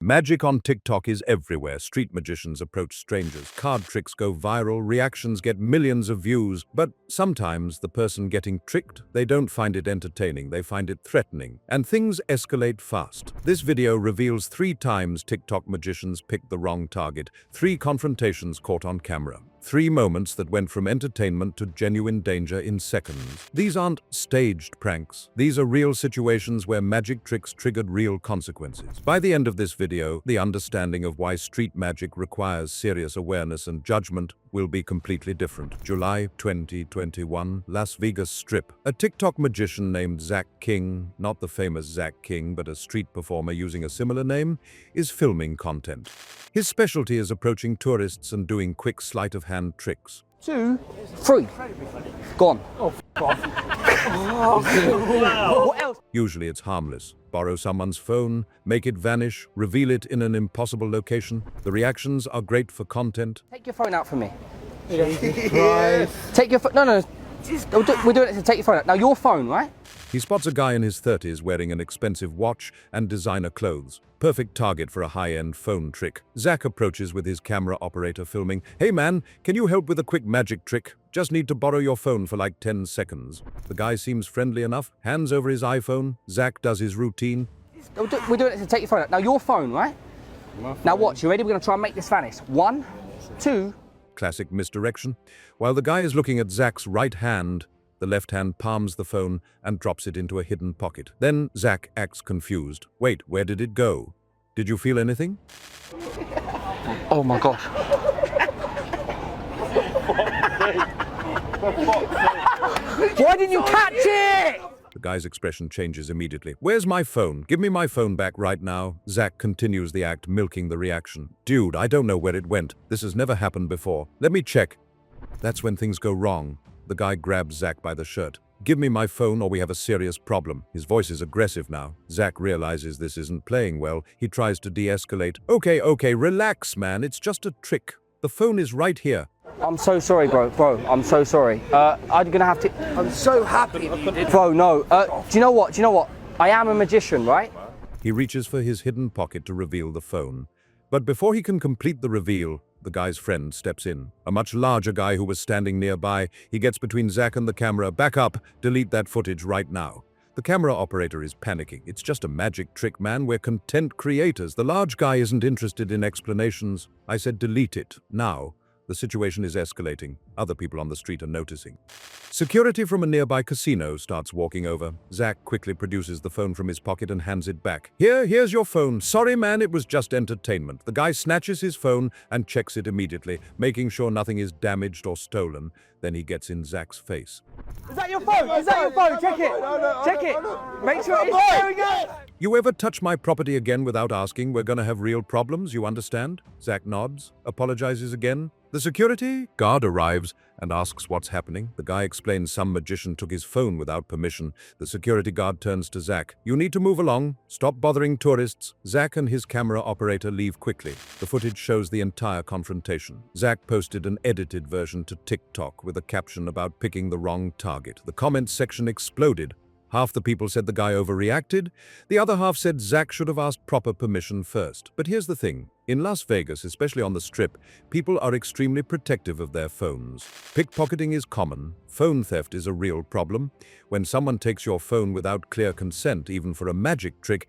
Magic on TikTok is everywhere. Street magicians approach strangers. Card tricks go viral. Reactions get millions of views. But sometimes the person getting tricked, they don't find it entertaining. They find it threatening. And things escalate fast. This video reveals 3 times TikTok magicians picked the wrong target. 3 confrontations caught on camera. 3 moments that went from entertainment to genuine danger in seconds. These aren't staged pranks. These are real situations where magic tricks triggered real consequences. By the end of this video, the understanding of why street magic requires serious awareness and judgment will be completely different. July 2021, Las Vegas Strip. A TikTok magician named Zach King, not the famous Zach King, but a street performer using a similar name, is filming content. His specialty is approaching tourists and doing quick sleight-of-hand tricks. 2, 3. Gone. Oh, What else? Usually it's harmless. Borrow someone's phone, make it vanish, reveal it in an impossible location. The reactions are great for content. Take your phone out for me. Take your phone. No. We're doing it to take your phone out. Now, your phone, right? He spots a guy in his 30s wearing an expensive watch and designer clothes. Perfect target for a high-end phone trick. Zach approaches with his camera operator filming. Hey man, can you help with a quick magic trick? Just need to borrow your phone for like 10 seconds. The guy seems friendly enough, hands over his iPhone. Zach does his routine. We're doing it to take your phone out. Now, your phone, right? Now, watch. You ready? We're going to try and make this vanish. 1, 2. Classic misdirection. While the guy is looking at Zach's right hand, the left hand palms the phone and drops it into a hidden pocket. Then Zach acts confused. Wait, where did it go? Did you feel anything? Oh my gosh. Why didn't you catch it? The guy's expression changes immediately. Where's my phone? Give me my phone back right now. Zach continues the act, milking the reaction. Dude, I don't know where it went. This has never happened before. Let me check. That's when things go wrong. The guy grabs Zach by the shirt. Give me my phone or we have a serious problem. His voice is aggressive now. Zach realizes this isn't playing well. He tries to de-escalate. Okay, relax, man. It's just a trick. The phone is right here. I'm so sorry, bro. I'm so sorry. I'm gonna have to. I'm so happy you did. Bro, no. Do you know what? I am a magician, right? He reaches for his hidden pocket to reveal the phone. But before he can complete the reveal, the guy's friend steps in. A much larger guy who was standing nearby. He gets between Zach and the camera. Back up. Delete that footage right now. The camera operator is panicking. It's just a magic trick, man. We're content creators. The large guy isn't interested in explanations. I said delete it now. The situation is escalating. Other people on the street are noticing. Security from a nearby casino starts walking over. Zach quickly produces the phone from his pocket and hands it back. Here's your phone. Sorry, man, it was just entertainment. The guy snatches his phone and checks it immediately, making sure nothing is damaged or stolen. Then he gets in Zach's face. Is that your phone? Check it. Check it. Make sure it's there. We go. You ever touch my property again without asking, we're gonna have real problems, you understand? Zach nods, apologizes again. The security guard arrives and asks what's happening. The guy explains some magician took his phone without permission. The security guard turns to Zach. You need to move along. Stop bothering tourists. Zach and his camera operator leave quickly. The footage shows the entire confrontation. Zach posted an edited version to TikTok with a caption about picking the wrong target. The comments section exploded. Half the people said the guy overreacted. The other half said Zach should have asked proper permission first. But here's the thing. In Las Vegas, especially on the Strip, people are extremely protective of their phones. Pickpocketing is common. Phone theft is a real problem. When someone takes your phone without clear consent, even for a magic trick,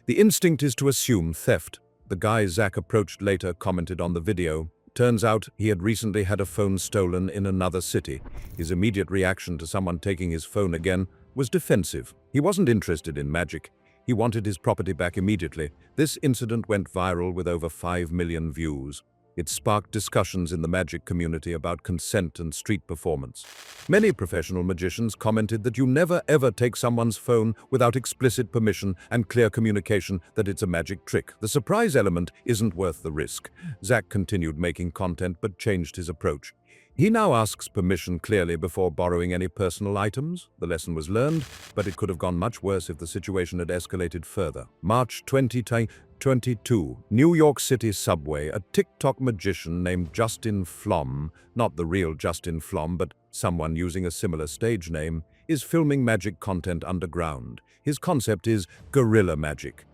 the instinct is to assume theft. The guy Zach approached later commented on the video. Turns out he had recently had a phone stolen in another city. His immediate reaction to someone taking his phone again was defensive. He wasn't interested in magic. He wanted his property back immediately. This incident went viral with over 5 million views. It sparked discussions in the magic community about consent and street performance. Many professional magicians commented that you never ever take someone's phone without explicit permission and clear communication that it's a magic trick. The surprise element isn't worth the risk. Zach continued making content but changed his approach. He now asks permission clearly before borrowing any personal items. The lesson was learned, but it could have gone much worse if the situation had escalated further. March 2022, New York City subway, a TikTok magician named Justin Flom, not the real Justin Flom, but someone using a similar stage name, is filming magic content underground. His concept is guerrilla magic.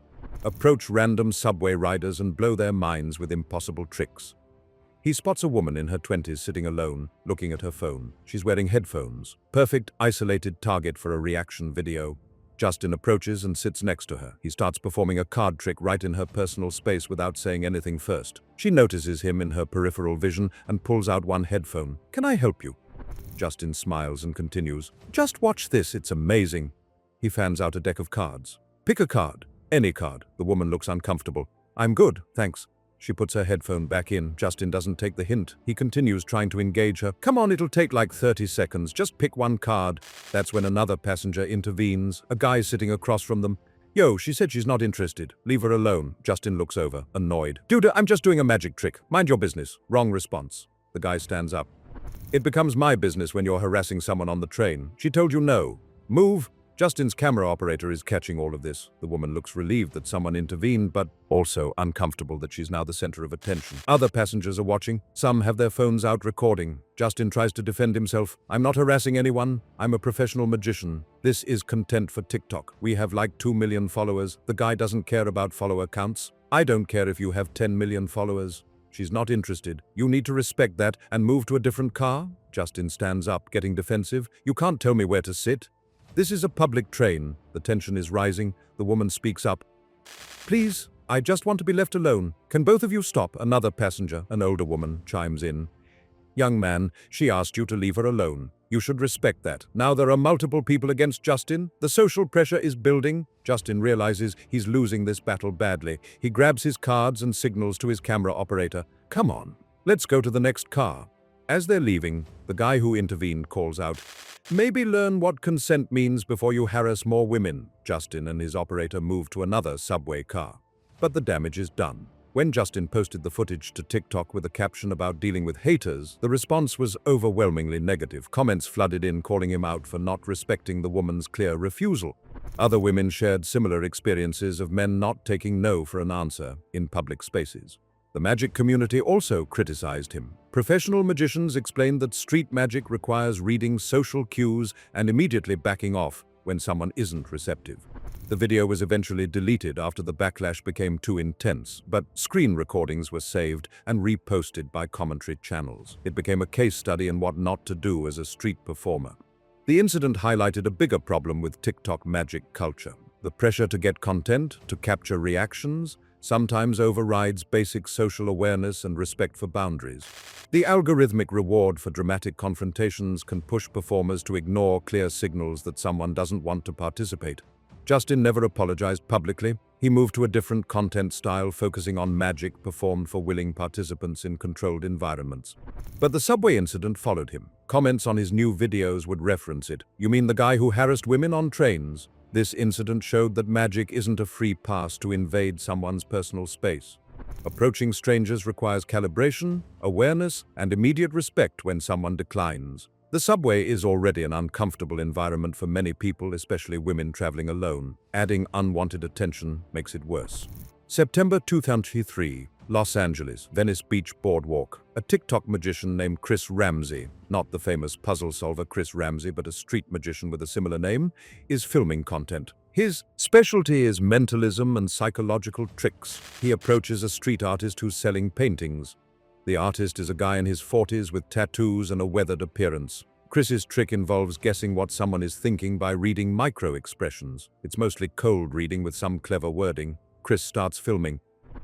approach random subway riders and blow their minds with impossible tricks. He spots a woman in her 20s sitting alone, looking at her phone. She's wearing headphones. Perfect, isolated target for a reaction video. Justin approaches and sits next to her. He starts performing a card trick right in her personal space without saying anything first. She notices him in her peripheral vision and pulls out one headphone. "Can I help you?" Justin smiles and continues. "Just watch this, it's amazing." He fans out a deck of cards. "Pick a card. Any card." The woman looks uncomfortable. "I'm good, thanks." She puts her headphone back in. Justin doesn't take the hint. He continues trying to engage her. "Come on, it'll take like 30 seconds. Just pick one card." That's when another passenger intervenes. A guy sitting across from them. "Yo, she said she's not interested. Leave her alone." Justin looks over, annoyed. "Dude, I'm just doing a magic trick. Mind your business." Wrong response. The guy stands up. "It becomes my business when you're harassing someone on the train. She told you no. Move." Justin's camera operator is catching all of this. The woman looks relieved that someone intervened, but also uncomfortable that she's now the center of attention. Other passengers are watching. Some have their phones out recording. Justin tries to defend himself. "I'm not harassing anyone. I'm a professional magician. This is content for TikTok. We have like 2 million followers. The guy doesn't care about follower counts. I don't care if you have 10 million followers. She's not interested. You need to respect that and move to a different car." Justin stands up, getting defensive. "You can't tell me where to sit. This is a public train." The tension is rising. The woman speaks up. "Please, I just want to be left alone. Can both of you stop?" Another passenger, an older woman, chimes in. "Young man, she asked you to leave her alone. You should respect that." Now there are multiple people against Justin. The social pressure is building. Justin realizes he's losing this battle badly. He grabs his cards and signals to his camera operator. "Come on, let's go to the next car." As they're leaving, the guy who intervened calls out, "Maybe learn what consent means before you harass more women." Justin and his operator move to another subway car. But the damage is done. When Justin posted the footage to TikTok with a caption about dealing with haters, the response was overwhelmingly negative. Comments flooded in calling him out for not respecting the woman's clear refusal. Other women shared similar experiences of men not taking no for an answer in public spaces. The magic community also criticized him. Professional magicians explained that street magic requires reading social cues and immediately backing off when someone isn't receptive. The video was eventually deleted after the backlash became too intense, but screen recordings were saved and reposted by commentary channels. It became a case study in what not to do as a street performer. The incident highlighted a bigger problem with TikTok magic culture. The pressure to get content, to capture reactions, sometimes overrides basic social awareness and respect for boundaries. The algorithmic reward for dramatic confrontations can push performers to ignore clear signals that someone doesn't want to participate. Justin never apologized publicly. He moved to a different content style, focusing on magic performed for willing participants in controlled environments. But the subway incident followed him. Comments on his new videos would reference it. "You mean the guy who harassed women on trains?" This incident showed that magic isn't a free pass to invade someone's personal space. Approaching strangers requires calibration, awareness, and immediate respect when someone declines. The subway is already an uncomfortable environment for many people, especially women traveling alone. Adding unwanted attention makes it worse. September 2003, Los Angeles, Venice Beach Boardwalk. A TikTok magician named Chris Ramsey, not the famous puzzle solver Chris Ramsey, but a street magician with a similar name, is filming content. His specialty is mentalism and psychological tricks. He approaches a street artist who's selling paintings. The artist is a guy in his 40s with tattoos and a weathered appearance. Chris's trick involves guessing what someone is thinking by reading micro-expressions. It's mostly cold reading with some clever wording. Chris starts filming.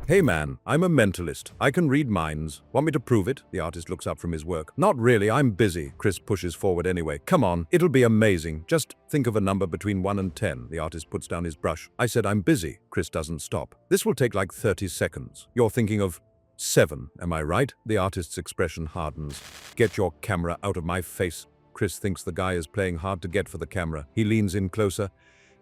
"Hey man, I'm a mentalist. I can read minds. Want me to prove it?" The artist looks up from his work. "Not really, I'm busy." Chris pushes forward anyway. "Come on, it'll be amazing. Just think of a number between 1 and 10. The artist puts down his brush. "I said I'm busy." Chris doesn't stop. "This will take like 30 seconds. You're thinking of 7, am I right?" The artist's expression hardens. "Get your camera out of my face." Chris thinks the guy is playing hard to get for the camera. He leans in closer.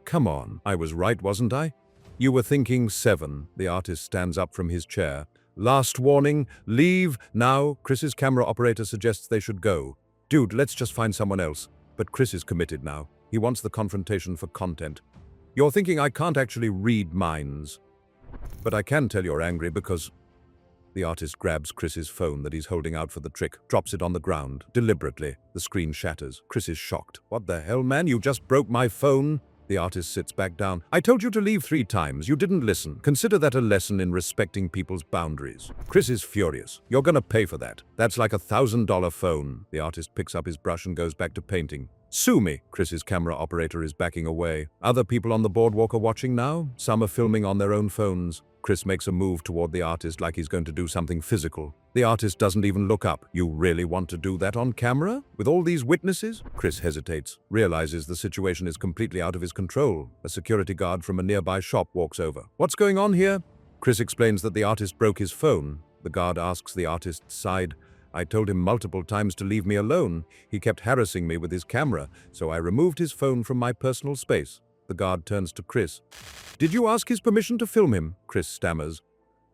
"Come on, I was right, wasn't I?" "You were thinking 7. The artist stands up from his chair. "Last warning, leave now." Chris's camera operator suggests they should go. "Dude, let's just find someone else." But Chris is committed now. He wants the confrontation for content. "You're thinking I can't actually read minds. But I can tell you're angry because..." The artist grabs Chris's phone that he's holding out for the trick, drops it on the ground, deliberately. The screen shatters. Chris is shocked. "What the hell, man? You just broke my phone?" The artist sits back down. I told you to leave 3 times. You didn't listen. Consider that a lesson in respecting people's boundaries. Chris is furious. You're gonna pay for that. That's like $1,000 phone. The artist picks up his brush and goes back to painting. Sue me. Chris's camera operator is backing away. Other people on the boardwalk are watching now. Some are filming on their own phones. Chris makes a move toward the artist like he's going to do something physical. The artist doesn't even look up. You really want to do that on camera? With all these witnesses? Chris hesitates, realizes the situation is completely out of his control. A security guard from a nearby shop walks over. What's going on here? Chris explains that the artist broke his phone. The guard asks the artist's side. I told him multiple times to leave me alone. He kept harassing me with his camera, so I removed his phone from my personal space. The guard turns to Chris. Did you ask his permission to film him? Chris stammers.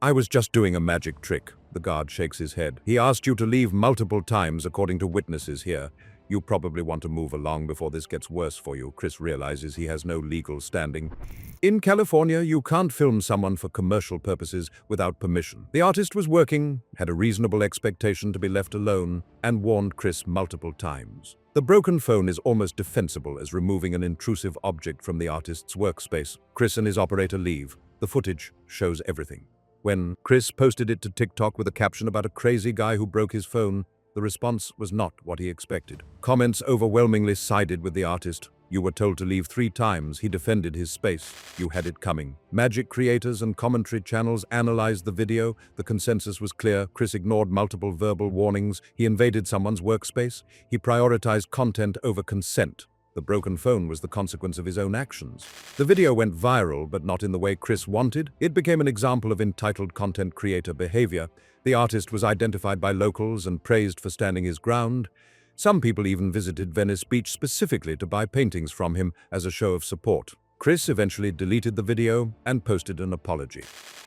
I was just doing a magic trick. The guard shakes his head. He asked you to leave multiple times according to witnesses here. You probably want to move along before this gets worse for you. Chris realizes he has no legal standing. In California, you can't film someone for commercial purposes without permission. The artist was working, had a reasonable expectation to be left alone, and warned Chris multiple times. The broken phone is almost defensible as removing an intrusive object from the artist's workspace. Chris and his operator leave. The footage shows everything. When Chris posted it to TikTok with a caption about a crazy guy who broke his phone, the response was not what he expected. Comments overwhelmingly sided with the artist. You were told to leave 3 times. He defended his space. You had it coming. Magic creators and commentary channels analyzed the video. The consensus was clear. Chris ignored multiple verbal warnings. He invaded someone's workspace. He prioritized content over consent. The broken phone was the consequence of his own actions. The video went viral, but not in the way Chris wanted. It became an example of entitled content creator behavior. The artist was identified by locals and praised for standing his ground. Some people even visited Venice Beach specifically to buy paintings from him as a show of support. Chris eventually deleted the video and posted an apology.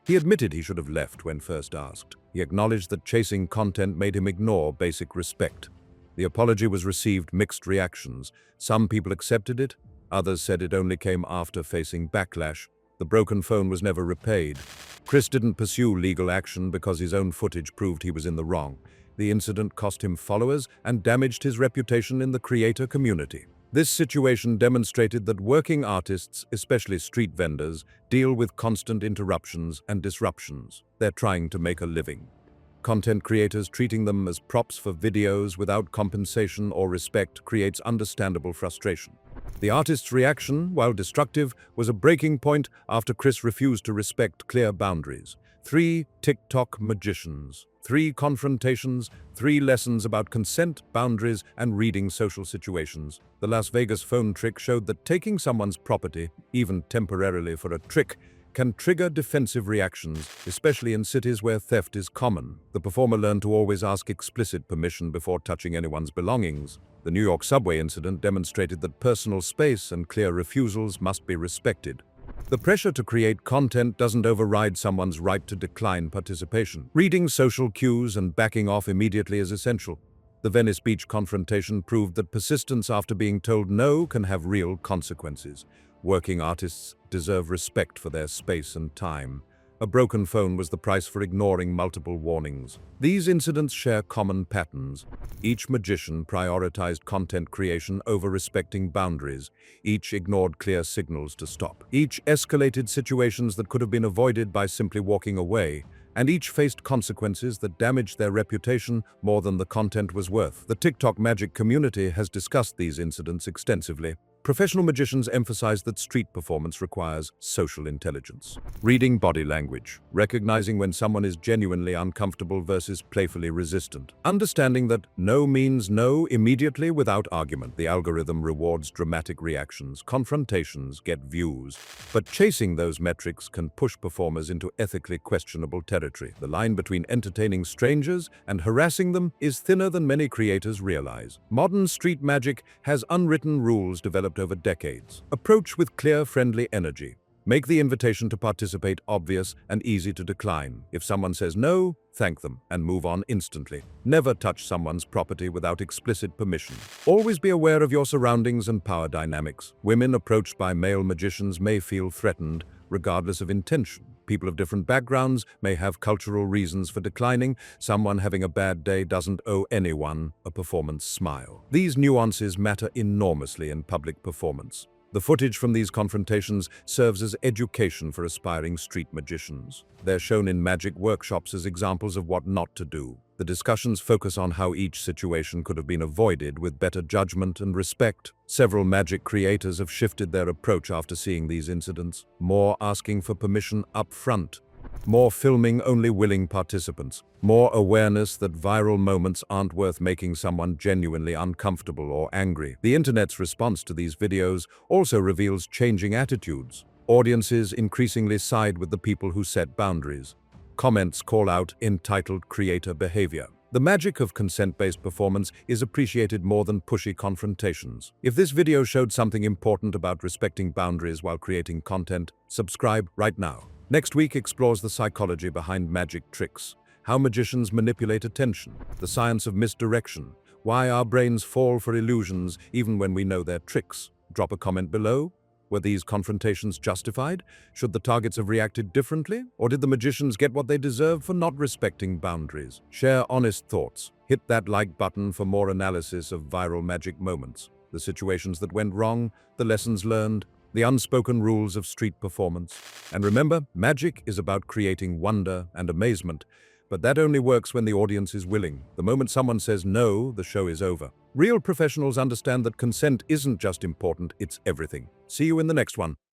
He admitted he should have left when first asked. He acknowledged that chasing content made him ignore basic respect. The apology was received mixed reactions. Some people accepted it, others said it only came after facing backlash. The broken phone was never repaid. Chris didn't pursue legal action because his own footage proved he was in the wrong. The incident cost him followers and damaged his reputation in the creator community. This situation demonstrated that working artists, especially street vendors, deal with constant interruptions and disruptions. They're trying to make a living. Content creators treating them as props for videos without compensation or respect creates understandable frustration. The artist's reaction, while destructive, was a breaking point after Chris refused to respect clear boundaries. 3 TikTok magicians, 3 confrontations, 3 lessons about consent, boundaries, and reading social situations. The Las Vegas phone trick showed that taking someone's property, even temporarily for a trick, can trigger defensive reactions, especially in cities where theft is common. The performer learned to always ask explicit permission before touching anyone's belongings. The New York subway incident demonstrated that personal space and clear refusals must be respected. The pressure to create content doesn't override someone's right to decline participation. Reading social cues and backing off immediately is essential. The Venice Beach confrontation proved that persistence after being told no can have real consequences. Working artists deserve respect for their space and time. A broken phone was the price for ignoring multiple warnings. These incidents share common patterns. Each magician prioritized content creation over respecting boundaries. Each ignored clear signals to stop. Each escalated situations that could have been avoided by simply walking away. And each faced consequences that damaged their reputation more than the content was worth. The TikTok magic community has discussed these incidents extensively. Professional magicians emphasize that street performance requires social intelligence. Reading body language, recognizing when someone is genuinely uncomfortable versus playfully resistant. Understanding that no means no immediately without argument. The algorithm rewards dramatic reactions. Confrontations get views. But chasing those metrics can push performers into ethically questionable territory. The line between entertaining strangers and harassing them is thinner than many creators realize. Modern street magic has unwritten rules developed over decades. Approach with clear, friendly energy. Make the invitation to participate obvious and easy to decline. If someone says no, thank them and move on instantly. Never touch someone's property without explicit permission. Always be aware of your surroundings and power dynamics. Women approached by male magicians may feel threatened, regardless of intention. People of different backgrounds may have cultural reasons for declining. Someone having a bad day doesn't owe anyone a performance smile. These nuances matter enormously in public performance. The footage from these confrontations serves as education for aspiring street magicians. They're shown in magic workshops as examples of what not to do. The discussions focus on how each situation could have been avoided with better judgment and respect. Several magic creators have shifted their approach after seeing these incidents, more asking for permission up front, more filming only willing participants, more awareness that viral moments aren't worth making someone genuinely uncomfortable or angry. The internet's response to these videos also reveals changing attitudes. Audiences increasingly side with the people who set boundaries. Comments call out entitled creator behavior. The magic of consent-based performance is appreciated more than pushy confrontations. If this video showed something important about respecting boundaries while creating content, subscribe right now. Next week explores the psychology behind magic tricks, how magicians manipulate attention, the science of misdirection, why our brains fall for illusions even when we know they're tricks. Drop a comment below. Were these confrontations justified? Should the targets have reacted differently? Or did the magicians get what they deserve for not respecting boundaries? Share honest thoughts. Hit that like button for more analysis of viral magic moments, the situations that went wrong, the lessons learned, the unspoken rules of street performance. And remember, magic is about creating wonder and amazement, but that only works when the audience is willing. The moment someone says no, the show is over. Real professionals understand that consent isn't just important, it's everything. See you in the next one.